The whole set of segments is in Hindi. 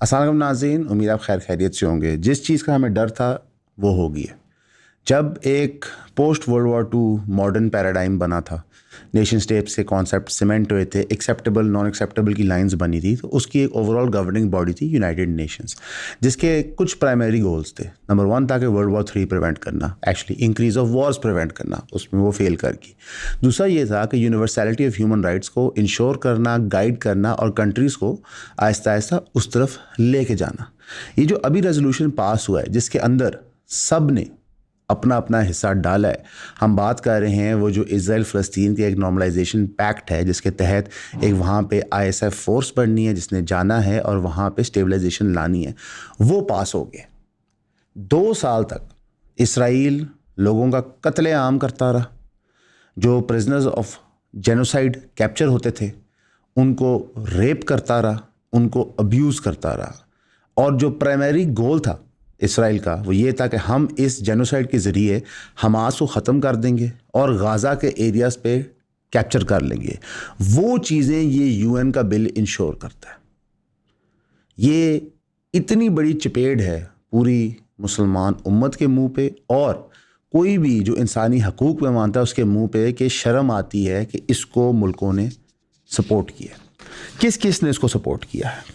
अस्सलाम नाज़रीन, उम्मीद आप खैर खैरियत से होंगे। जिस चीज़ का हमें डर था वो हो गया। जब एक post world war two modern paradigm बना था, नेशन स्टेट से कॉन्सेप्ट सीमेंट हुए थे, एक्सेप्टेबल नॉन एक्सेप्टेबल की लाइंस बनी थी, तो उसकी एक ओवरऑल गवर्निंग बॉडी थी यूनाइटेड नेशंस, जिसके कुछ प्राइमरी गोल्स थे। नंबर 1 था कि वर्ल्ड वॉर 3 प्रिवेंट करना, actually increase of wars prevent करना, उसमें वो फेल कर गई। दूसरा ये था कि यूनिवर्सैलिटी ऑफ ह्यूमन राइट्स को इंश्योर करना, गाइड करना और कंट्रीज़ को आहिस्ता आहिस्ता उस तरफ लेके जाना। ये जो अभी रेजोल्यूशन पास हुआ है, जिसके अंदर सब ने अपना अपना हिस्सा डाला है, हम बात कर रहे हैं वो जो इज़राइल फ़लस्तीन के एक नॉर्मलाइजेशन पैक्ट है, जिसके तहत एक वहाँ पे ISF फोर्स बढ़नी है, जिसने जाना है और वहाँ पे स्टेबलाइजेशन लानी है, वो पास हो गया। 2 साल तक इसराइल लोगों का कत्लेआम करता रहा। जो प्रिजनर्स ऑफ जेनोसाइड कैप्चर होते थे उनको रेप करता रहा, उनको अब्यूज़ करता रहा। और जो प्राइमरी गोल था इसराइल का वो ये था कि हम इस जेनोसाइड के ज़रिए हमास को ख़त्म कर देंगे और गाज़ा के एरियाज़ पे कैप्चर कर लेंगे। वो चीज़ें ये UN का बिल इंश्योर करता है। ये इतनी बड़ी चपेट है पूरी मुसलमान उम्मत के मुंह पे, और कोई भी जो इंसानी हकूक़ में मानता है उसके मुंह पे कि शर्म आती है कि इसको मुल्कों ने सपोर्ट किया। किस किस ने इसको सपोर्ट किया है?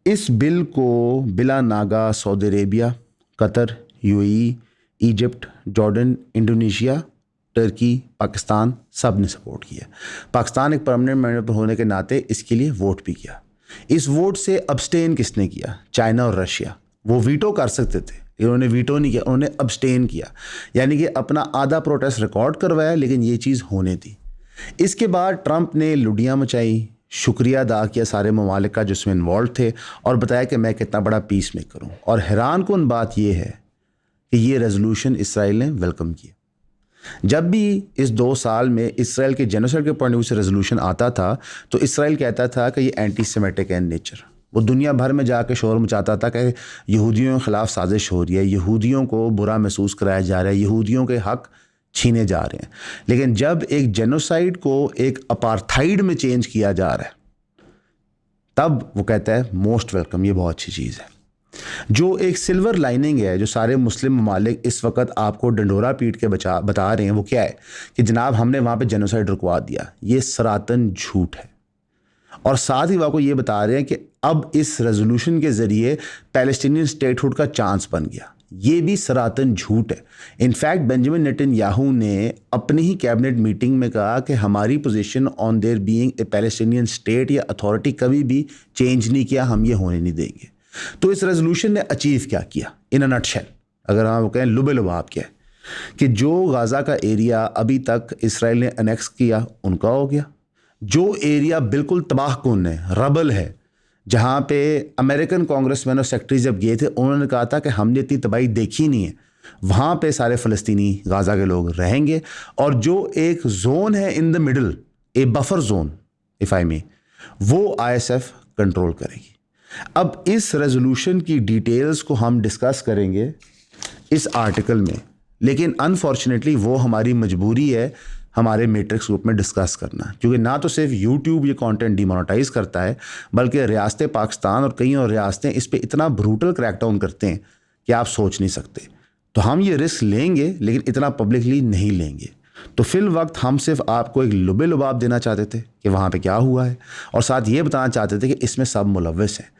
इस बिल को बिला Naga Saudi Arabia, Qatar, UAE, Egypt, Jordan, Indonesia, Turkey, Pakistan सब ने सपोर्ट किया। पाकिस्तान एक परमानेंट मेंबर होने के नाते इसके लिए वोट भी किया। इस वोट से अब्सटेन किसने किया? चाइना और रशिया। वो वीटो कर सकते थे, इन्होंने वीटो नहीं किया, उन्होंने अब्सटेन किया, यानी कि अपना आधा प्रोटेस्ट रिकॉर्ड करवाया, लेकिन ये चीज़ होने दी। इसके बाद ट्रंप ने लुडियाँ मचाई, शुक्रिया अदा किया सारे ममालिक का जिसमें इन्वॉल्व थे, और बताया कि मैं कितना बड़ा पीस मेकर हूँ। और हैरान कुन बात यह है कि ये रेजोल्यूशन इसराइल ने वेलकम किया। जब भी इस 2 साल में इसराइल के जेनोसाइड के पॉइंट ऑफ व्यू से रेजोल्यूशन आता था तो इसराइल कहता था कि ये एंटी सेमेटिक है नेचर। वो दुनिया भर में जाकर शोर मचाता था कि यहूदियों के ख़िलाफ़ साजिश हो रही है, यहूदियों को बुरा महसूस कराया जा रहा है, यहूदियों के हक़ छीने जा रहे हैं। लेकिन जब एक जेनोसाइड को एक अपार्थाइड में चेंज किया जा रहा है तब वो कहता है मोस्ट वेलकम, ये बहुत अच्छी चीज़ है। जो एक सिल्वर लाइनिंग है जो सारे मुस्लिम ममालिक इस वक्त आपको डंडोरा पीट के बता रहे हैं, वो क्या है कि जनाब हमने वहाँ पे जेनोसाइड रुकवा दिया। ये सरातन झूठ है। और साथ ही वो ये बता रहे हैं कि अब इस रेजोल्यूशन के ज़रिए पैलेस्टीनियन स्टेटहुड का चांस बन गया। ये भी सरातन झूठ है। इनफैक्ट बेंजामिन नेतन्याहू ने अपनी ही कैबिनेट मीटिंग में कहा कि हमारी position on their being a Palestinian state या अथॉरिटी कभी भी चेंज नहीं किया, हम ये होने नहीं देंगे। तो इस रेजोल्यूशन ने अचीव क्या किया इन अ नटशेल, अगर हम कहें लुबे लुबाब क्या है, कि जो गाज़ा का एरिया अभी तक इसराइल ने अनेक्स किया उनका हो गया। जो एरिया बिल्कुल तबाहकुन है, रबल है, जहाँ पे अमेरिकन कांग्रेसमैन और सेक्रेटरी जब गए थे उन्होंने कहा था कि हमने इतनी तबाही देखी नहीं है, वहाँ पे सारे फ़लस्तीनी गाज़ा के लोग रहेंगे। और जो एक जोन है in the middle, a buffer zone if I may, वो ISF कंट्रोल करेगी। अब इस रेजोल्यूशन की डिटेल्स को हम डिस्कस करेंगे इस आर्टिकल में, लेकिन अनफॉर्चुनेटली वो हमारी मजबूरी है हमारे मैट्रिक्स ग्रुप में डिस्कस करना, क्योंकि ना तो सिर्फ YouTube ये कंटेंट डिमोनेटाइज करता है, बल्कि रियासत पाकिस्तान और कई और रियासतें इस पे इतना ब्रूटल क्रैकडाउन करते हैं कि आप सोच नहीं सकते। तो हम ये रिस्क लेंगे, लेकिन इतना पब्लिकली नहीं लेंगे। तो फिल वक्त हम सिर्फ आपको एक लुबे लुबाब देना चाहते थे कि वहाँ पे क्या हुआ है, और साथ ये बताना चाहते थे कि इसमें सब मुलव्वस हैं।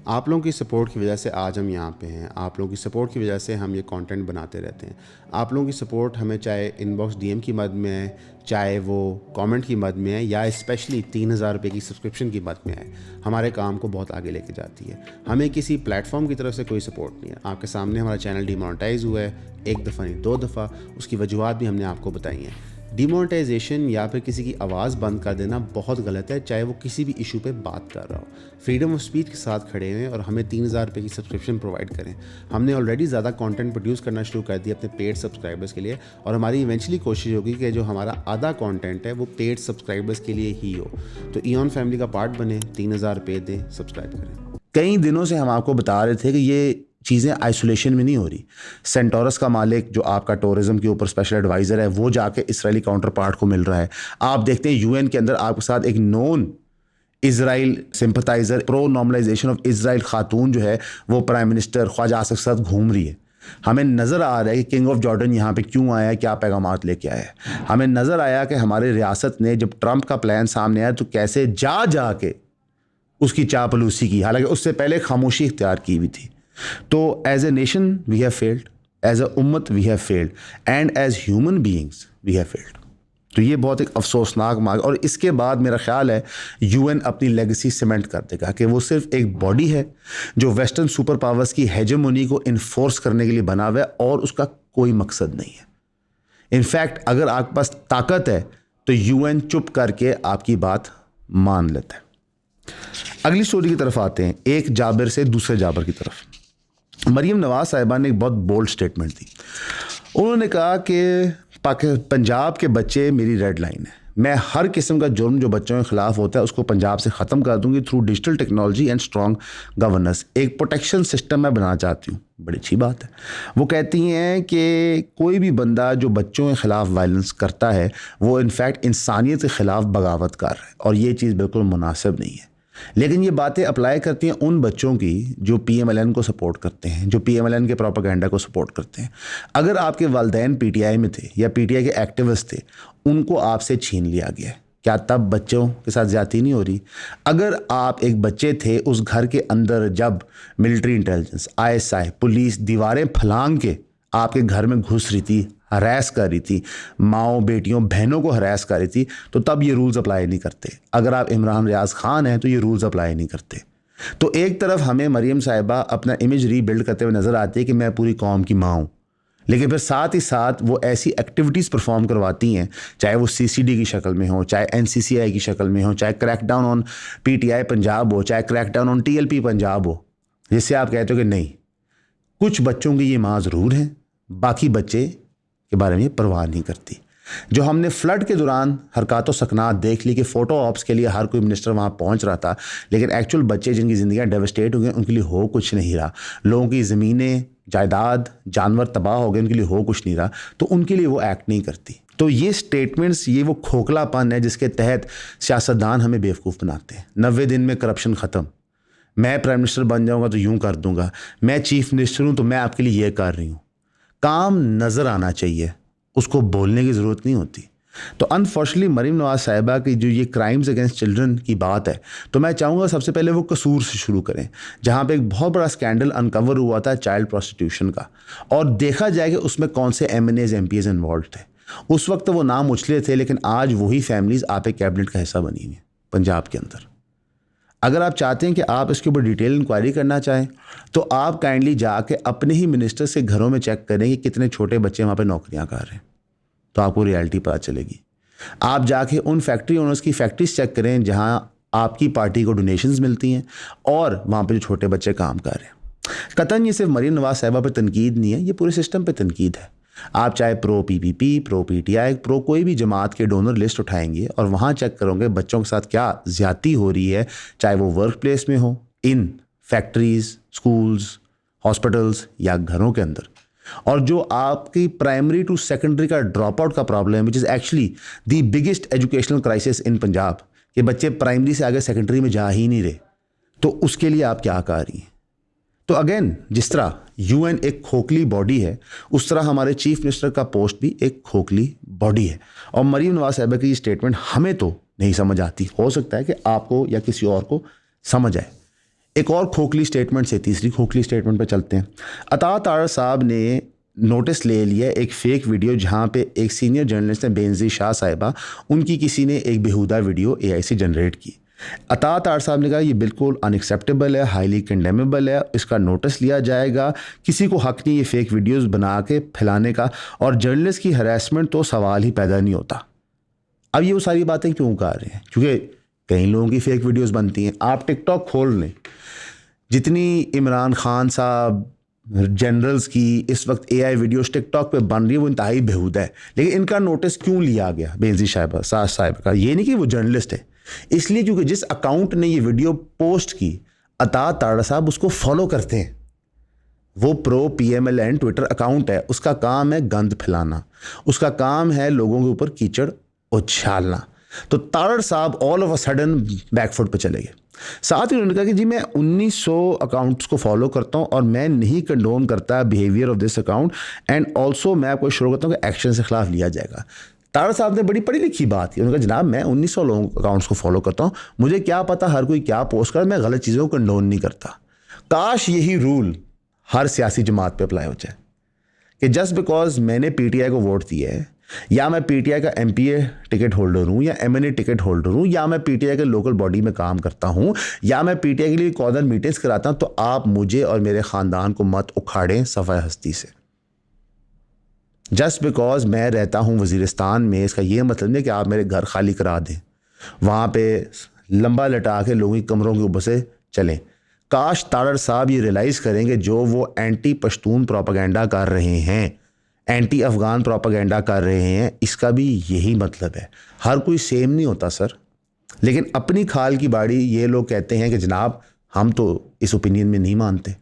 आप लोगों की सपोर्ट की वजह से आज हम यहाँ पे हैं। आप लोगों की सपोर्ट की वजह से हम ये कंटेंट बनाते रहते हैं। आप लोगों की सपोर्ट हमें चाहे इनबॉक्स DM की मद में है, चाहे वो कमेंट की मद में है, या स्पेशली 3000 रुपये की सब्सक्रिप्शन की मद में है, हमारे काम को बहुत आगे लेके जाती है। हमें किसी प्लेटफॉर्म की तरफ से कोई सपोर्ट नहीं है। आपके सामने हमारा चैनल डिमोनेटाइज हुआ है, 1 दफ़ा नहीं 2 दफ़ा, उसकी वजूहत भी हमने आपको बताई हैं। डिमोनेटाइजेशन या फिर किसी की आवाज़ बंद कर देना बहुत गलत है, चाहे वो किसी भी इशू पे बात कर रहा हो। फ्रीडम ऑफ स्पीच के साथ खड़े हुए और हमें 3000 रुपये की सब्सक्रिप्शन प्रोवाइड करें। हमने ऑलरेडी ज़्यादा कंटेंट प्रोड्यूस करना शुरू कर दिया अपने पेड सब्सक्राइबर्स के लिए, और हमारी इवेंचुअली कोशिश होगी कि जो हमारा आधा कंटेंट है वो पेड सब्सक्राइबर्स के लिए ही हो। तो ईऑन फैमिली का पार्ट बने, 3000 रुपये दें, सब्सक्राइब करें। कई दिनों से हम आपको बता रहे थे कि ये चीज़ें आइसोलेशन में नहीं हो रही। सेंटोरस का मालिक जो आपका टूरिज्म के ऊपर स्पेशल एडवाइज़र है, वो जाके इसराइली काउंटर पार्ट को मिल रहा है। आप देखते हैं UN के अंदर आपके साथ एक non Israel sympathiser, pro normalisation of Israel खातून जो है वो प्राइम मिनिस्टर ख्वाजा आसिफ के साथ घूम रही है। हमें नज़र आ रहा है कि किंग ऑफ जॉर्डन यहाँ पे क्यों आया, क्या पैगामात लेके आया है। हमें नज़र आया कि हमारे रियासत ने जब ट्रंप का प्लान सामने आया तो कैसे जा के उसकी चापलूसी की, हालांकि उससे पहले खामोशी इख्तियार की हुई थी। तो as a nation we have failed, as a उम्मत we have failed, and as human beings we have failed. तो ये बहुत एक अफसोसनाक मार्ग, और इसके बाद मेरा ख्याल है यूएन अपनी लेगेसी सीमेंट कर देगा कि वो सिर्फ एक बॉडी है जो वेस्टर्न सुपर पावर्स की हेजेमोनी को इन्फोर्स करने के लिए बना हुआ है और उसका कोई मकसद नहीं है। इनफैक्ट अगर आपके पास ताकत है तो यूएन चुप करके आपकी बात मान लेता है। अगली स्टोरी की तरफ आते हैं, एक जाबिर से दूसरे जाबिर की तरफ। मरीम नवाज साहिबा ने एक बहुत बोल्ड स्टेटमेंट दी। उन्होंने कहा कि पंजाब के बच्चे मेरी रेड लाइन है, मैं हर किस्म का जुर्म जो बच्चों के खिलाफ होता है उसको पंजाब से ख़त्म कर दूंगी through digital technology and strong governance. एक प्रोटेक्शन सिस्टम मैं बनाना चाहती हूँ। बड़ी अच्छी बात है। वो कहती हैं कि कोई भी बंदा जो बच्चों के ख़िलाफ़ वायलेंस करता है वो इनफैक्ट इंसानियत के ख़िलाफ़ बगावत कर रहा है, और ये चीज़ बिल्कुल मुनासिब नहीं है। लेकिन ये बातें अप्लाई करती हैं उन बच्चों की जो PMLN को सपोर्ट करते हैं, जो PMLN के प्रोपेगेंडा को सपोर्ट करते हैं। अगर आपके वालिदैन PTI में थे या PTI के एक्टिविस्ट थे, उनको आपसे छीन लिया गया, क्या तब बच्चों के साथ ज्यादती नहीं हो रही? अगर आप एक बच्चे थे उस घर के अंदर जब मिलिट्री इंटेलिजेंस, ISI, पुलिस दीवारें फलांग के आपके घर में घुस रही थी, हरास कर रही थी, माओ बेटियों बहनों को हरास कर रही थी, तो तब ये रूल्स अप्लाई नहीं करते। अगर आप इमरान रियाज खान हैं तो ये रूल्स अप्लाई नहीं करते। तो एक तरफ हमें मरीम साहिबा अपना इमेज रीबिल्ड करते हुए नज़र आती है कि मैं पूरी कौम की माँ हूँ, लेकिन फिर साथ ही साथ वो ऐसी एक्टिविटीज़ परफॉर्म करवाती हैं, चाहे वो CCD की शक्ल में हो, चाहे NCCI की शक्ल में हो, चाहे क्रैकडाउन ऑन PTI पंजाब हो, चाहे क्रैकडाउन ऑन TLP पंजाब हो, जिससे आप कहते हो कि नहीं, कुछ बच्चों की ये माँ ज़रूर हैं, बाकी बच्चे के बारे में परवाह नहीं करती। जो हमने फ्लड के दौरान हरकत व सकनात देख ली कि फ़ोटो ऑप्स के लिए हर कोई मिनिस्टर वहाँ पहुँच रहा था, लेकिन एक्चुअल बच्चे जिनकी ज़िंदगियाँ डेवस्टेट हो गई उनके लिए हो कुछ नहीं रहा। लोगों की ज़मीनें, जायदाद, जानवर तबाह हो गए, उनके लिए हो कुछ नहीं रहा, तो उनके लिए वो एक्ट नहीं करती। तो ये स्टेटमेंट्स, ये वो खोखलापन है जिसके तहत सियासतदान हमें बेवकूफ़ बनाते हैं। 90 दिन में करप्शन ख़त्म, मैं प्राइम मिनिस्टर बन जाऊँगा तो यूँ कर दूँगा, मैं चीफ मिनिस्टर हूँ तो मैं आपके लिए ये कर रही हूँ। काम नज़र आना चाहिए, उसको बोलने की ज़रूरत नहीं होती। तो अनफॉर्चुनेटली मरीम नवाज साहिबा की जो ये क्राइम्स अगेंस्ट चिल्ड्रन की बात है, तो मैं चाहूँगा सबसे पहले वो कसूर से शुरू करें, जहाँ पे एक बहुत बड़ा स्कैंडल अनकवर हुआ था चाइल्ड प्रोस्टिट्यूशन का, और देखा जाए कि उसमें कौन से MNAs MPs इन्वॉल्व थे। उस वक्त वो नाम उछले थे, लेकिन आज वही फैमिलीज़ आप एक कैबिनेट का हिस्सा बनी हुई हैं पंजाब के अंदर। अगर आप चाहते हैं कि आप इसके ऊपर डिटेल इंक्वायरी करना चाहें तो आप काइंडली जाके अपने ही मिनिस्टर से घरों में चेक करें कि कितने छोटे बच्चे वहाँ पे नौकरियाँ कर रहे हैं, तो आपको रियलिटी पता चलेगी। आप जाके उन फैक्ट्री ओनर्स की फैक्ट्रीज चेक करें जहाँ आपकी पार्टी को डोनेशंस मिलती हैं और वहाँ पे जो छोटे बच्चे काम कर रहे हैं। कतन ये सिर्फ मरीम नवाज साहिबा पर तनकीद नहीं है, ये पूरे सिस्टम पर तनकीद है। आप चाहे pro PPP, pro PTI, pro कोई भी जमात के डोनर लिस्ट उठाएंगे और वहाँ चेक करोगे बच्चों के साथ क्या ज़्यादती हो रही है, चाहे वो वर्क प्लेस में हो, इन फैक्ट्रीज, स्कूल्स, हॉस्पिटल्स या घरों के अंदर। और जो आपकी प्राइमरी टू सेकेंडरी का ड्रॉप आउट का प्रॉब्लम है, which is actually the biggest educational crisis in Punjab, कि बच्चे प्राइमरी से आगे सेकेंडरी में जा ही नहीं रहे, तो उसके लिए आप क्या कर रही हैं? तो अगेन, जिस तरह UN एक खोखली बॉडी है, उस तरह हमारे चीफ मिनिस्टर का पोस्ट भी एक खोखली बॉडी है। और मरीम नवाज साहिबा की स्टेटमेंट हमें तो नहीं समझ आती, हो सकता है कि आपको या किसी और को समझ आए। एक और खोखली स्टेटमेंट से तीसरी खोखली स्टेटमेंट पर चलते हैं। अता तारड़ साहब ने नोटिस ले लिया एक फ़ेक वीडियो जहाँ पे एक सीनियर जर्नलिस्ट है बेनज़ीर शाह साहिबा, उनकी किसी ने एक बेहुदा वीडियो AI से जनरेट की। अता तारड़ साहब ने कहा ये बिल्कुल अनएक्सेप्टेबल है, हाईली कंडेमेबल है, इसका नोटिस लिया जाएगा। किसी को हक नहीं ये फ़ेक वीडियोस बना के फैलाने का, और जर्नलिस्ट की हरासमेंट तो सवाल ही पैदा नहीं होता। अब ये वो सारी बातें क्यों कर रहे हैं? क्योंकि कई लोगों की फ़ेक वीडियोस बनती हैं। आप टिकटॉक खोल लें, जितनी इमरान खान साहब, जनरल्स की इस वक्त AI वीडियोस टिकटॉक पे बन रही है वो इंतहाई बेहुदा है, लेकिन इनका नोटिस क्यों लिया गया बेनज़ीर शाह साहिब का? ये नहीं कि वो जर्नलिस्ट है, इसलिए क्योंकि जिस अकाउंट ने ये वीडियो पोस्ट की, अता तारड़ साहब उसको फॉलो करते हैं। वो प्रो PMLN ट्विटर अकाउंट है, उसका काम है गंद फैलाना, उसका काम है लोगों के ऊपर कीचड़ उछालना। तो तारड़ साहब all of a sudden back foot पे चले गए। साथ ही उन्होंने कहा कि जी मैं 1900 अकाउंट्स को फॉलो करता हूं और मैं नहीं कंडोन करता behaviour of this account, and also मैं आपको शुरू करता हूं कि एक्शन से खिलाफ लिया जाएगा। तारड़ साहब ने बड़ी पढ़ी लिखी बात की, उन्होंने कहा जनाब मैं 1900 लोगों अकाउंट्स को फॉलो करता हूँ, मुझे क्या पता हर कोई क्या पोस्ट कर, मैं गलत चीज़ों को कंडोन नहीं करता। काश यही रूल हर सियासी जमात पे अप्लाई हो जाए कि जस्ट बिकॉज मैंने पीटीआई को वोट दिया है, या मैं पीटीआई का एमपीए टिकट होल्डर हूँ, या एमएनए टिकट होल्डर हूँ, या मैं पीटीआई के लोकल बॉडी में काम करता हूँ, या मैं पीटीआई के लिए कॉर्नर मीटिंग्स कराता हूँ, तो आप मुझे और मेरे ख़ानदान को मत उखाड़ें सफ़ाए हस्ती से। जस्ट बिकॉज मैं रहता हूँ वज़ीरिस्तान में, इसका ये मतलब नहीं कि आप मेरे घर खाली करा दें, वहाँ पे लंबा लटा के लोगों की कमरों के ऊपर से चलें। काश तारड़ साहब ये रियलाइज़ करेंगे जो वो एंटी पश्तून प्रोपेगेंडा कर रहे हैं, एंटी अफ़गान प्रोपेगेंडा कर रहे हैं, इसका भी यही मतलब है। हर कोई सेम नहीं होता सर, लेकिन अपनी खाल की बाड़ी ये लोग कहते हैं कि जनाब हम तो इस ओपिनियन में नहीं मानते,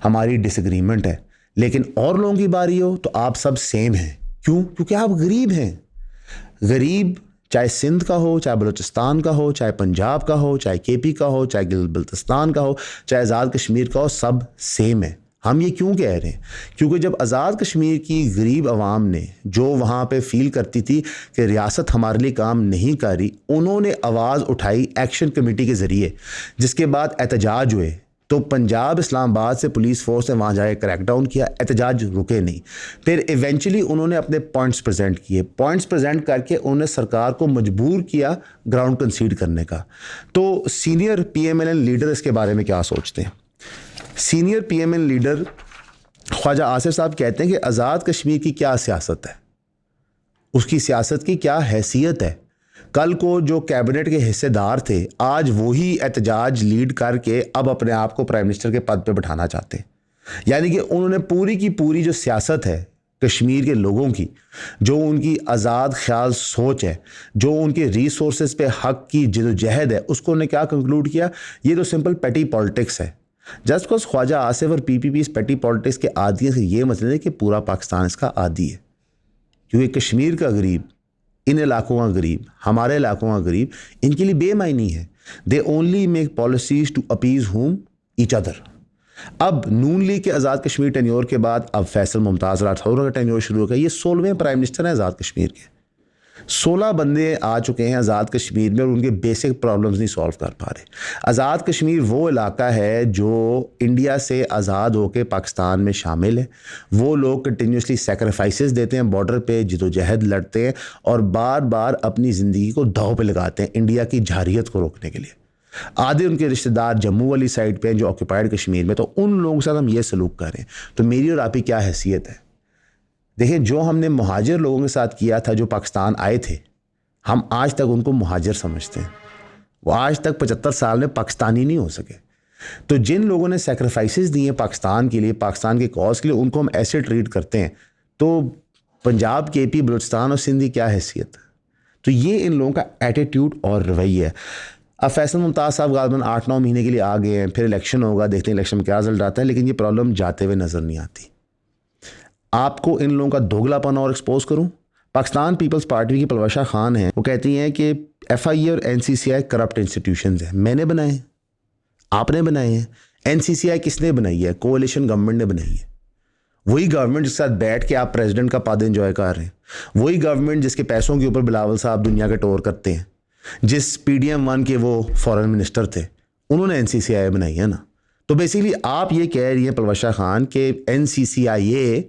हमारी डिसएग्रीमेंट है, लेकिन और लोगों की बारी हो तो आप सब सेम हैं। क्यों? क्योंकि आप गरीब हैं। गरीब चाहे सिंध का हो, चाहे बलूचिस्तान का हो, चाहे पंजाब का हो, चाहे केपी का हो, चाहे गिलगित-बल्तिस्तान का हो, चाहे आज़ाद कश्मीर का हो, सब सेम है। हम ये क्यों कह रहे हैं? क्योंकि जब आज़ाद कश्मीर की गरीब आवाम ने जो वहाँ पे फील करती थी कि रियासत हमारे लिए काम नहीं कर रही, उन्होंने आवाज़ उठाई एक्शन कमेटी के ज़रिए, जिसके बाद एहतजाज हुए, तो पंजाब इस्लामाबाद से पुलिस फोर्स ने वहाँ जाके क्रैकडाउन किया, एहतजाज रुके नहीं। फिर इवेंचुअली उन्होंने अपने पॉइंट्स प्रेजेंट किए, पॉइंट्स प्रेजेंट करके उन्होंने सरकार को मजबूर किया ग्राउंड कंसीड करने का। तो सीनियर पीएमएलएन लीडर इसके बारे में क्या सोचते हैं? सीनियर पीएमएलएन लीडर ख्वाजा आसिफ साहब कहते हैं कि आज़ाद कश्मीर की क्या सियासत है, उसकी सियासत की क्या हैसियत है। कल को जो कैबिनेट के हिस्सेदार थे, आज वही एहतजाज लीड करके अब अपने आप को प्राइम मिनिस्टर के पद पे बिठाना चाहते हैं। यानी कि उन्होंने पूरी की पूरी जो सियासत है कश्मीर के लोगों की, जो उनकी आज़ाद ख्याल सोच है, जो उनके रिसोर्सेज पे हक की जदोजहद है, उसको उन्होंने क्या कंक्लूड किया? ये तो सिंपल पेटी पॉलिटिक्स है। जस्ट बिकॉज ख्वाजा आसिफ और पीपीपी इस पेटी पॉलिटिक्स के आदी हैं, ये मतलब है कि पूरा पाकिस्तान इसका आदी है। क्योंकि कश्मीर का गरीब, इन इलाकों का गरीब, हमारे इलाकों का गरीब, इनके लिए बेमायनी है। They only make policies to appease home each other. अब नून लीग के आज़ाद कश्मीर टेन्योर के बाद अब फैसल मुमताज़ राठौर का टेन्योर शुरू हो गया। ये 16वें प्राइम मिनिस्टर हैं आज़ाद कश्मीर के। 16 बंदे आ चुके हैं आज़ाद कश्मीर में और उनके बेसिक प्रॉब्लम्स नहीं सॉल्व कर पा रहे। आज़ाद कश्मीर वो इलाका है जो इंडिया से आज़ाद होकर पाकिस्तान में शामिल है। वो लोग कंटिन्यूसली सेक्रीफाइसेस देते हैं, बॉर्डर पे जिदोजहद लड़ते हैं और बार बार अपनी ज़िंदगी को दांव पे लगाते हैं इंडिया की जारहियत को रोकने के लिए। आधे उनके रिश्तेदार जम्मू वाली साइड पे हैं जो ऑक्यूपाइड कश्मीर में, तो उन लोगों के साथ हम ये सलूक करें तो मेरी और आपकी क्या हैसियत है? देखिए, जो हमने मुहाजिर लोगों के साथ किया था जो पाकिस्तान आए थे, हम आज तक उनको मुहाजिर समझते हैं। वो आज तक 75 साल में पाकिस्तानी नहीं हो सके। तो जिन लोगों ने सेक्रीफाइसेस दिए पाकिस्तान के लिए, पाकिस्तान के कॉज के लिए, उनको हम ऐसे ट्रीट करते हैं, तो पंजाब, केपी, बलूचिस्तान और सिंध की क्या हैसियत? तो ये इन लोगों का एटीट्यूड और रवैया है। अब फैसल मुमताज़ साहब गालबन 8-9 महीने के लिए आ गए हैं, फिर इलेक्शन होगा, देखते हैं इलेक्शन में क्या रिजल्ट आता है, लेकिन ये प्रॉब्लम जाते हुए नज़र नहीं आती। आपको इन लोगों का दोगलापन और एक्सपोज करूं, पाकिस्तान पीपल्स पार्टी की पलवशा खान है, वो कहती हैं कि एफआईए और एनसीसीआई करप्ट इंस्टीट्यूशंस हैं। मैंने बनाए हैं, आपने बनाए हैं। एनसीसीआई किसने बनाई है? कोalition गवर्नमेंट ने बनाई है। वही गवर्नमेंट जिसके साथ बैठ के आप प्रेसिडेंट का पद एंजॉय कर रहे हैं, वही गवर्नमेंट जिसके पैसों के ऊपर बिलावल साहब दुनिया के टूर करते हैं, जिस PDM-1 के वो फॉरेन मिनिस्टर थे, उन्होंने एनसीसीआई बनाई है ना। तो बेसिकली आप ये कह रही हैं पलवशा खान कि NCCIA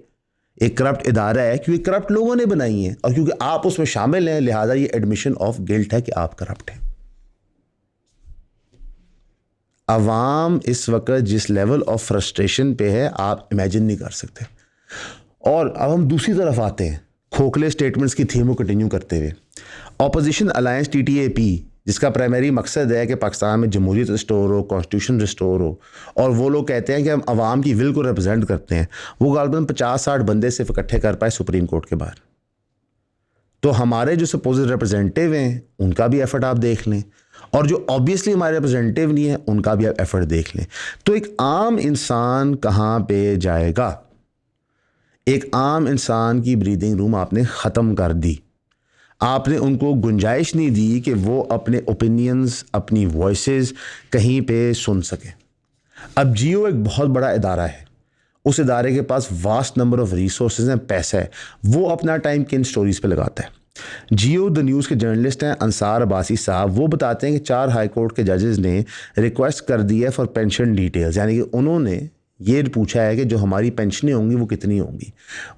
एक करप्ट इदारा है क्योंकि करप्ट लोगों ने बनाई है और क्योंकि आप उसमें शामिल हैं, लिहाजा ये एडमिशन ऑफ गिल्ट है कि आप करप्ट हैं। अवाम इस वक्त जिस लेवल ऑफ फ्रस्ट्रेशन पे है आप इमेजिन नहीं कर सकते। और अब हम दूसरी तरफ आते हैं, खोखले स्टेटमेंट्स की थीम को कंटिन्यू करते हुए। ऑपोजिशन अलायंस TTAP, जिसका प्राइमरी मकसद है कि पाकिस्तान में जमहूरियत रिस्टोर हो, कॉन्स्टिट्यूशन रिस्टोर हो, और वो लोग कहते हैं कि हम आवाम की विल को रिप्रेजेंट करते हैं, वो गालबन 50-60 बंदे सिर्फ इकट्ठे कर पाए सुप्रीम कोर्ट के बाहर। तो हमारे जो सपोजिड रिप्रेजेंटेटिव हैं उनका भी एफर्ट आप देख लें, और जो ऑब्वियसली हमारे रिप्रेजेंटेटिव नहीं है उनका भी आप एफर्ट देख लें। तो एक आम इंसान कहाँ पे जाएगा? एक आम इंसान की ब्रीदिंग रूम आपने ख़त्म कर दी। आपने उनको गुंजाइश नहीं दी कि वो अपने ओपिनियंस, अपनी वॉइसेस कहीं पे सुन सकें। अब जियो एक बहुत बड़ा इदारा है, उस इदारे के पास वास्ट नंबर ऑफ रिसोर्सेज हैं, पैसा है, वो अपना टाइम किन स्टोरीज़ पे लगाता है। जियो द न्यूज़ के जर्नलिस्ट हैं अंसार अब्बासी साहब, वो बताते हैं कि 4 हाई कोर्ट के जजेस ने रिक्वेस्ट कर दी है फॉर पेंशन डिटेल्स, यानी कि उन्होंने ये पूछा है कि जो हमारी पेंशनें होंगी वो कितनी होंगी।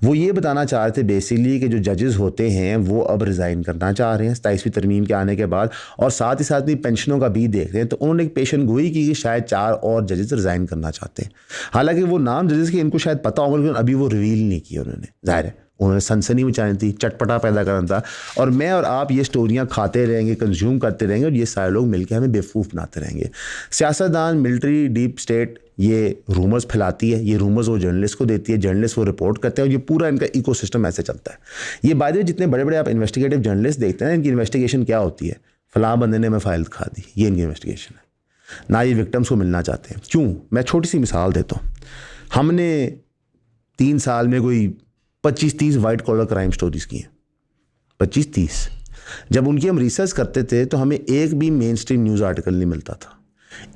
वो ये बताना चाह रहे थे बेसिकली कि जो जजेस होते हैं वो अब रिज़ाइन करना चाह रहे हैं 27वीं तरमीम के आने के बाद, और साथ ही साथ भी पेंशनों का भी देख रहे हैं। तो उन्होंने एक पेशन गोई की कि शायद 4 और जजेस रिज़ाइन करना चाहते हैं। हालांकि वो नाम जजेस के इनको शायद पता होगा, लेकिन अभी वो रिवील नहीं किया उन्होंने। जाहिर है उन्होंने सनसनी मचानी थी, चटपटा पैदा करना था, और मैं और आप ये स्टोरियां खाते रहेंगे, कंज्यूम करते रहेंगे, और ये सारे लोग मिलकर हमें बेवकूफ़ बनाते रहेंगे। सियासतदान, मिलिट्री, डीप स्टेट ये रूमर्स फैलाती है, ये रूमर्स वो जर्नलिस्ट को देती है, जर्नलिस्ट वो रिपोर्ट करते हैं, और ये पूरा इनका इकोसिस्टम ऐसे चलता है। ये बात है, जितने बड़े बड़े आप इन्वेस्टिगेटिव जर्नलिस्ट देखते हैं, इनकी इन्वेस्टिगेशन क्या होती है? फलां बंदे ने मैं फाइल दिखा दी, ये इनकी इन्वेस्टिगेशन है। ना ये विक्टिम्स को मिलना चाहते हैं। क्यों? मैं छोटी सी मिसाल देता हूँ। हमने 3 साल में कोई 25-30 वाइट कॉलर क्राइम स्टोरीज की हैं, 25-30। जब उनकी हम रिसर्च करते थे तो हमें एक भी मेन स्ट्रीम न्यूज़ आर्टिकल नहीं मिलता था,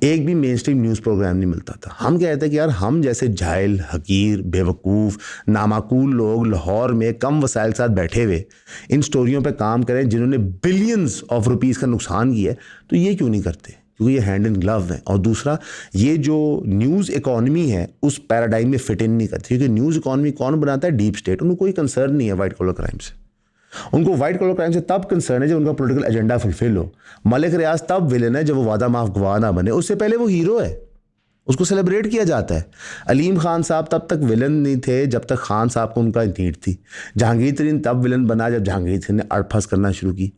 एक भी मेन स्ट्रीम न्यूज़ प्रोग्राम नहीं मिलता था। हम कहते कि यार हम जैसे जाहिल, हकीर, बेवकूफ़, नामाकूल लोग लाहौर में कम वसाइल के साथ बैठे हुए इन स्टोरियों पे काम करें जिन्होंने बिलियंस ऑफ रुपीज़ का नुकसान किया है, तो ये क्यों नहीं करते? क्योंकि ये हैंड इन ग्लव है। और दूसरा, ये जो न्यूज़ इकॉनमी है उस पैराडाइम में फिट इन नहीं करती, क्योंकि न्यूज़ इकॉनमी कौन बनाता है? Deep state. उनको कोई कंसर्न नहीं है वाइट कॉलर क्राइम से। उनको वाइट कॉलर क्राइम से तब कंसर्न है जब उनका पॉलिटिकल एजेंडा फुलफिल हो। मलिक रियाज तब विलन है जब वो वादा माफ गवाह ना बने, उससे पहले वो हीरो है, उसको सेलिब्रेट किया जाता है। अलीम खान साहब तब तक विलन नहीं थे जब तक खान साहब को उनका नीड थी। जहांगीर तरीन तब विलन बना जब जहांगीर तरीन ने अड़फस करना शुरू की।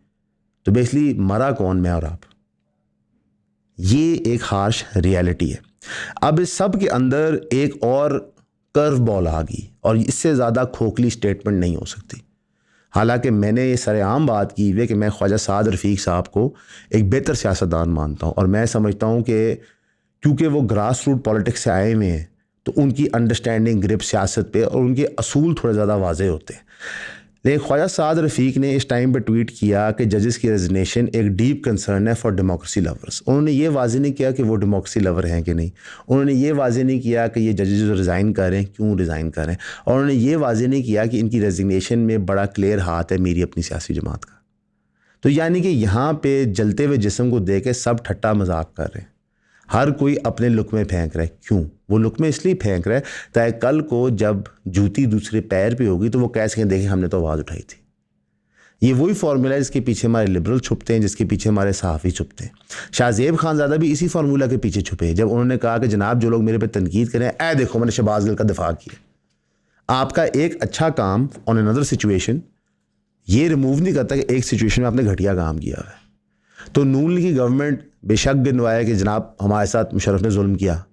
तो बेसिकली मरा कौन? मैं और आप। ये एक हार्श रियलिटी है। अब इस सब के अंदर एक और कर्व बॉल आ गई, और इससे ज़्यादा खोखली स्टेटमेंट नहीं हो सकती। हालांकि मैंने ये सरेआम बात की है कि मैं ख्वाजा साद रफ़ीक साहब को एक बेहतर सियासतदान मानता हूँ, और मैं समझता हूँ कि क्योंकि वो ग्रास रूट पॉलिटिक्स से आए हुए हैं तो उनकी अंडरस्टैंडिंग, ग्रिप सियासत पे और उनके असूल थोड़े ज़्यादा वाज़ेह होते हैं। लेकिन ख्वाजा साद रफ़ीक ने इस टाइम पे ट्वीट किया कि जजेस की रेजिग्नेशन एक डीप कंसर्न है फॉर डेमोक्रेसी लवर्स। उन्होंने ये वाज़ेह नहीं किया कि वो डेमोक्रेसी लवर हैं कि नहीं, उन्होंने ये वाज़ेह नहीं किया कि ये जजेस जो रिज़ाइन कर रहे हैं क्यों रिज़ाइन कर रहे हैं, और उन्होंने ये वाज़ेह नहीं किया कि इनकी रेजिग्नेशन में बड़ा क्लियर हाथ है मेरी अपनी सियासी जमात का। तो यानी कि यहाँ पे जलते हुए जिस्म को दे के सब ठट्टा मजाक कर रहे हैं, हर कोई अपने लुक़मे फेंक रहा है। क्यों? वो लुक़मे इसलिए फेंक रहा है ताकि कल को जब जूती दूसरे पैर पे होगी तो वो कह सकें देखें हमने तो आवाज़ उठाई थी। ये वही फार्मूला है जिसके पीछे हमारे लिबरल छुपते हैं, जिसके पीछे हमारे सहाफ़ी छुपते हैं। शाहज़ेब खानज़ादा भी इसी फार्मूला के पीछे छुपे हैं, जब उन्होंने कहा कि जनाब जो लोग मेरे पे तनकीद करें, ऐ देखो मैंने शहबाज गिल का दिफा किया। आपका एक अच्छा काम ऑन अनदर सिचुएशन ये रिमूव नहीं करता कि एक सिचुएशन में आपने घटिया काम किया है। तो नून लीग की गवर्नमेंट बेशक गिनवाए कि जनाब हमारे साथ मुशर्रफ ने जुल्म किया,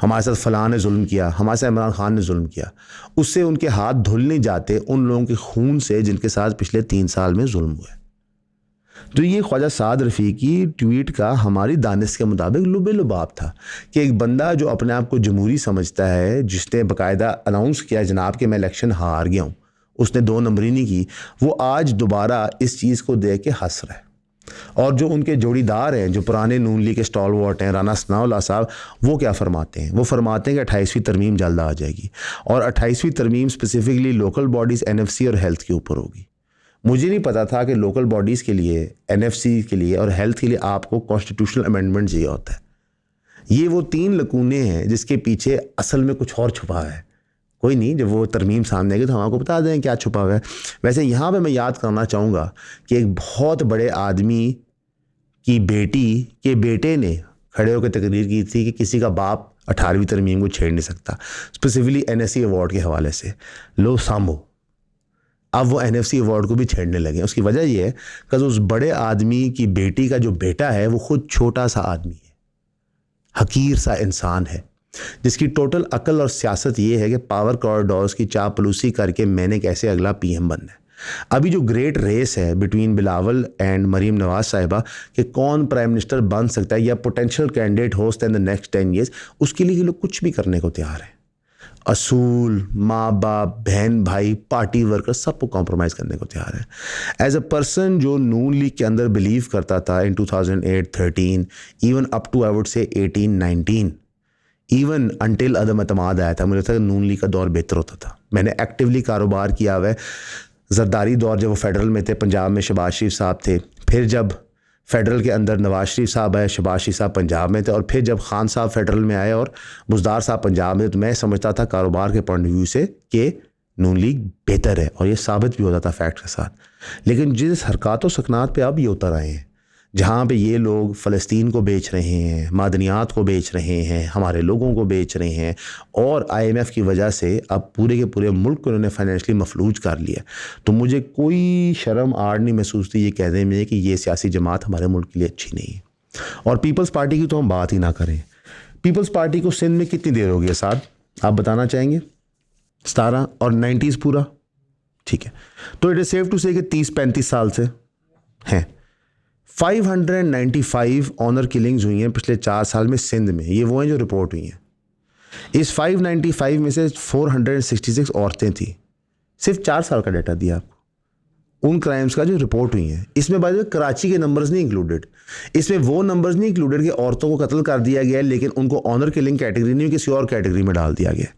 हमारे साथ फलां ने जुल्म किया, हमारे साथ इमरान खान ने जुल्म किया, उससे उनके हाथ धुल नहीं जाते उन लोगों के खून से जिनके साथ पिछले 3 साल में जुल्म हुए। तो ये ख्वाजा साद रफ़ीक की ट्वीट का हमारी दानिश के मुताबिक लुबे लुबाब था कि एक बंदा जो अपने आप को जमहूरी समझता है, जिसने बाकायदा अनाउंस किया जनाब कि मैं इलेक्शन हार गया हूँ, उसने 2 नंबरी नहीं की, वो आज दोबारा इस चीज़ को देख के हंस रहा है। और जो उनके जोड़ीदार हैं, जो पुराने नून लीग के स्टॉलवर्ट हैं, राना सनाउल्लाह साहब, वो क्या फरमाते हैं? वो फरमाते हैं कि 28वीं तरमीम जल्द आ जाएगी, और 28वीं तरमीम स्पेसिफिकली लोकल बॉडीज़, NFC और हेल्थ के ऊपर होगी। मुझे नहीं पता था कि लोकल बॉडीज़ के लिए, NFC के लिए और हेल्थ के लिए आपको कॉन्स्टिट्यूशनल अमेंडमेंट चाहिए होता है। ये वो 3 लकूने हैं जिसके पीछे असल में कुछ और छुपा है। कोई नहीं, जब वो तरमीम सामने आएगी तो हम आपको बता दें क्या छुपा हुआ है। वैसे यहाँ पे मैं याद करना चाहूँगा कि एक बहुत बड़े आदमी की बेटी के बेटे ने खड़े होकर तकरीर की थी कि किसी का बाप 18वीं तरमीम को छेड़ नहीं सकता, स्पेसिफिकली NFC अवार्ड के हवाले से। लो सामो, अब वो NFC अवार्ड को भी छेड़ने लगे। उसकी वजह ये है कि उस बड़े आदमी की बेटी का जो बेटा है वो खुद छोटा सा आदमी है, हकीर सा इंसान है, जिसकी टोटल अकल और सियासत ये है कि पावर कॉरिडोर्स की चापलूसी करके मैंने कैसे अगला PM बनना है। अभी जो ग्रेट रेस है बिटवीन बिलावल एंड मरीम नवाज साहिबा कि कौन प्राइम मिनिस्टर बन सकता है या potential candidate host in the next 10 years, उसके लिए ये लोग कुछ भी करने को तैयार हैं। असूल, माँ बाप, बहन भाई, पार्टी वर्कर, सबको कॉम्प्रोमाइज़ करने को तैयार है। एज अ पर्सन जो नून लीग के अंदर बिलीव करता था in 2008-13, even up to I would say 18-19, even until अदम अतमाद आया था, मुझे लगता है नून लीग का दौर बेहतर होता था। मैंने एक्टिवली कारोबार किया हुआ है। जरदारी दौर जब वो फेडरल में थे, पंजाब में शहबाज शरीफ साहब थे, फिर जब फेडरल के अंदर नवाज शरीफ साहब आए, शहबाज शरीफ साहब पंजाब में थे, और फिर जब खान साहब फेडरल में आए और बुज़दार साहब पंजाब में, तो मैं समझता था कारोबार के पॉइंट ऑफ व्यू से कि नून लीग बेहतर है, और ये साबित भी होता था फैक्ट के साथ। लेकिन जिस हरकत व सकनात पे अब ये उतर आए हैं, जहाँ पे ये लोग फ़लस्तीन को बेच रहे हैं, मादनियात को बेच रहे हैं, हमारे लोगों को बेच रहे हैं, और IMF की वजह से अब पूरे के पूरे मुल्क को उन्होंने फाइनेंशियली मफलूज कर लिया, तो मुझे कोई शर्म आड़ नहीं महसूस थी ये कहने में कि ये सियासी जमात हमारे मुल्क के लिए अच्छी नहीं है। और पीपल्स पार्टी की तो हम बात ही ना करें। पीपल्स पार्टी को सिंध में कितनी देर हो गई है साहब, आप बताना चाहेंगे? 17 और 90s पूरा, ठीक है, तो इट इज़ सेफ टू से कि 30-35 साल से हैं। 595 ऑनर किलिंग्स हुई हैं पिछले 4 साल में सिंध में, ये वो हैं जो रिपोर्ट हुई हैं। इस 595 में से 466 औरतें थी। सिर्फ 4 साल का डाटा दिया आपको उन क्राइम्स का जो रिपोर्ट हुई हैं। इसमें बाय द वे कराची के नंबर्स नहीं इंक्लूडेड, इसमें वो नंबर्स नहीं इंक्लूडेड कि औरतों को कत्ल कर दिया गया है लेकिन उनको ऑनर किलिंग कैटेगरी नहीं, किसी और कैटेगरी में डाल दिया गया।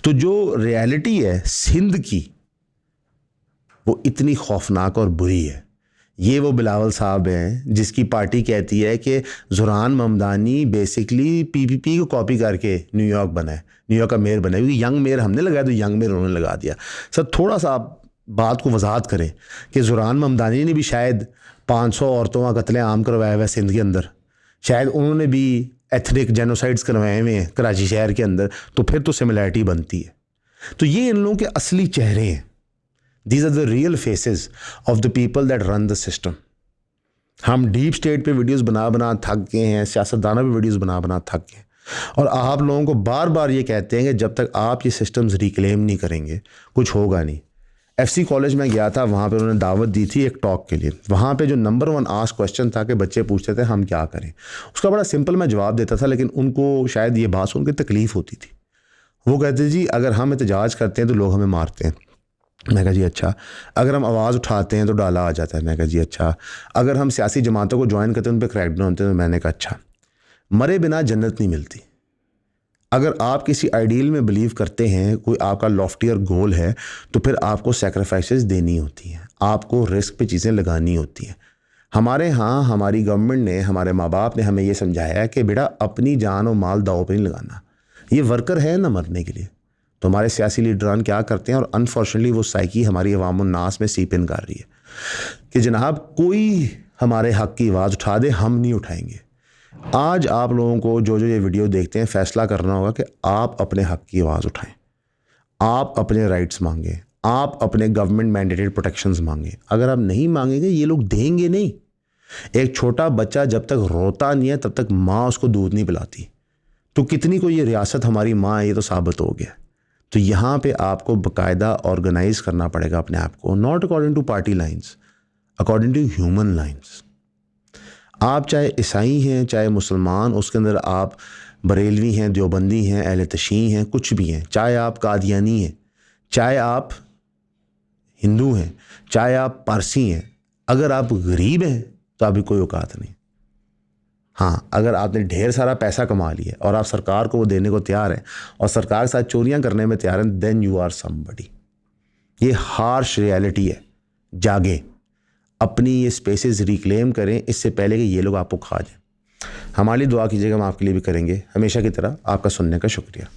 तो जो रियलिटी है सिंध की, वो इतनी खौफनाक और बुरी है। ये वो बिलावल साहब हैं जिसकी पार्टी कहती है कि ज़ुरान ममदानी बेसिकली PPP को कॉपी करके न्यूयॉर्क बना है, न्यूयॉर्क का मेयर बना है, क्योंकि यंग मेयर हमने लगाया तो यंग मेयर उन्होंने लगा दिया। सर थोड़ा सा आप बात को वजाहत करें कि ज़ुरान ममदानी ने भी शायद 500 औरतों का कत्लेआम करवाया हुआ है सिंध के अंदर, शायद उन्होंने भी एथनिक जेनोसाइड्स करवाए हुए हैं कराची शहर के अंदर, तो फिर तो सिमिलैरिटी बनती है। तो ये इन लोगों के असली चेहरे हैं। These are the real faces of the people that run the system. हम डीप स्टेट पे वीडियोस बना बना थक गए हैं, सियासतदानों पे वीडियोस बना बना थक गए, और आप लोगों को बार बार ये कहते हैं कि जब तक आप ये सिस्टम्स रिक्लेम नहीं करेंगे कुछ होगा नहीं। FC कॉलेज में गया था, वहाँ पे उन्होंने दावत दी थी एक टॉक के लिए। वहाँ पे जो नंबर 1 आस्क क्वेश्चन था कि बच्चे पूछते थे हम क्या करें, उसका बड़ा सिंपल मैं जवाब देता था, लेकिन उनको शायद ये बात सुन के तकलीफ़ होती थी। वो कहते जी अगर हम एहतजाज करते हैं तो लोग हमें मारते हैं। मैं कहा जी अच्छा। अगर हम आवाज़ उठाते हैं तो डाला आ जाता है। मैं कहा जी अच्छा। अगर हम सियासी जमातों को ज्वाइन करते हैं उन पर क्रैकडाउन होते हैं। तो मैंने कहा अच्छा। मरे बिना जन्नत नहीं मिलती। अगर आप किसी आइडियल में बिलीव करते हैं, कोई आपका लॉफ्टियर गोल है, तो फिर आपको सैक्रिफाइसेस देनी होती हैं, आपको रिस्क पे चीज़ें लगानी होती हैं। हमारे यहाँ हमारी गवर्नमेंट ने, हमारे माँ बाप ने हमें ये समझाया है कि बेटा अपनी जान और माल दाव पे नहीं लगाना, ये वर्कर है ना मरने के लिए। तो हमारे सियासी लीडरान क्या करते हैं, और अनफॉर्चुनेटली वो साइकी हमारी अवाम उन्नास में सीप इन कर रही है कि जनाब कोई हमारे हक़ की आवाज़ उठा दे, हम नहीं उठाएंगे। आज आप लोगों को जो जो ये वीडियो देखते हैं फैसला करना होगा कि आप अपने हक़ की आवाज़ उठाएं, आप अपने राइट्स मांगें, आप अपने गवर्नमेंट मैंडेटेड प्रोटेक्शंस मांगें। अगर आप नहीं मांगेंगे ये लोग देंगे नहीं। एक छोटा बच्चा जब तक रोता नहीं है तब तक माँ उसको दूध नहीं पिलाती, तो कितनी को ये रियासत हमारी माँ है ये तो साबित हो गया। तो यहाँ पे आपको बाकायदा ऑर्गेनाइज करना पड़ेगा अपने आप को, not according to party lines, according to human lines. आप चाहे ईसाई हैं चाहे मुसलमान, उसके अंदर आप बरेलवी हैं, देवबंदी हैं, अहले तशीह हैं, कुछ भी हैं, चाहे आप कादियानी हैं, चाहे आप हिंदू हैं, चाहे आप पारसी हैं, अगर आप गरीब हैं तो आपकी कोई औकात नहीं। हाँ, अगर आपने ढेर सारा पैसा कमा लिया और आप सरकार को वो देने को तैयार हैं और सरकार के साथ चोरियां करने में तैयार हैं, देन यू आर समबडी। ये हार्श रियलिटी है। जागें, अपनी ये स्पेसेस रिक्लेम करें इससे पहले कि ये लोग आपको खा जाएं। हमारी दुआ कीजिएगा, हम आपके लिए भी करेंगे। हमेशा की तरह आपका सुनने का शुक्रिया।